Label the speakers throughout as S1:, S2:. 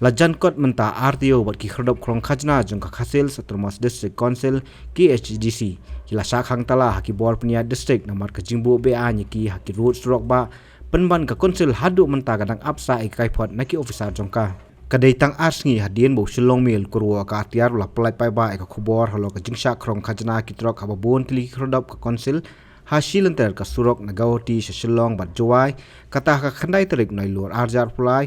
S1: Lajan kot menta RTO bat ki kherdop krong khajna jong ka khasil Saturmas District Council KHDC kila sakhang tala haki bor pnia district namar ka jingbu BA ni ki haki road stroke ba penban ka council hadu menta kadang apsa ikai phot naki officer jongka kadai tang asngi hadien bo shilong mil kurwa ka tiar la plai pai ba ka khubor halo ka jingsa krong khajna ki trok haba bon tli kherdop ka council hasilenter ka surok nagawti shilong bat jowai kata ka khandai tarik nai lor arjar plai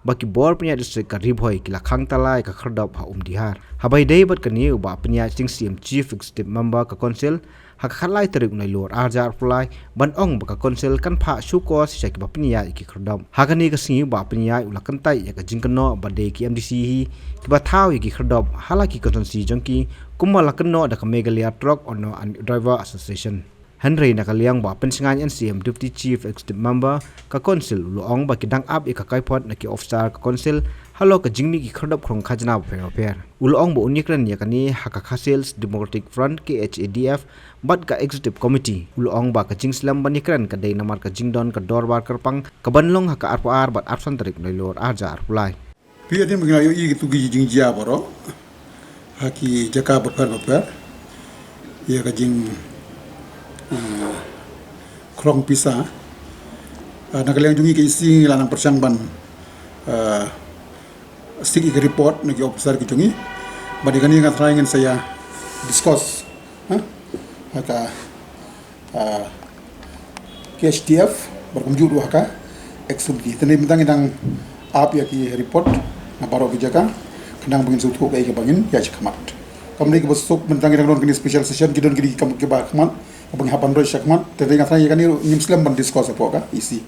S1: baki bor punya district ka ribhoi kila khang talai ka khardop ha dihar habai dei bat ka niu ba punya CM chief executive member ka council ha khalai tarik nai lor arjar pulai ban ong ba ka council kan pha shuko si ki ba punya ki khardop ha ka ni ka singi ba punya ula kan tai ya ka jingkano ba dei ki MDC hi ki ba thau ki khardop hala ki constituency jongki kumala kanno da ka megalia truck ono driver association Henry nakaliang ba pensingan NCM Deputy Chief Executive Member ka Council luong ba kidang up ka kaipot na ki officer ka Council halo ka jingmi ki khardop krong khajna per ulong bo unikran ya kani haka Khasils Democratic Front KHADF bat ka Executive Committee ulong ba ka jingslam banikran ka dei namar ka jingdon ka dorbar kerpang ka banlong haka RPR bat absan tarik noilor arja arpulai
S2: pia dem nglayo i tu gi jingjia boro haki jaka bat per ya ka jing krong pisa nakaliang jungi ke isi lanang persang ban stick ke report nagi officer ki jungi badi kani ngat try saya discuss haka KHTF berkunjung dua haka eksumki tene bintang indang ap ya ki report na baro bijaka kendang bangin sutu kai ke bangin ya chakmat kamne ke besok bintang indang don kini special session kidon kidi kam ke ba khman abang hapan roi shakmat teringat saya kan ni nyimslam ban discuss apa ka isi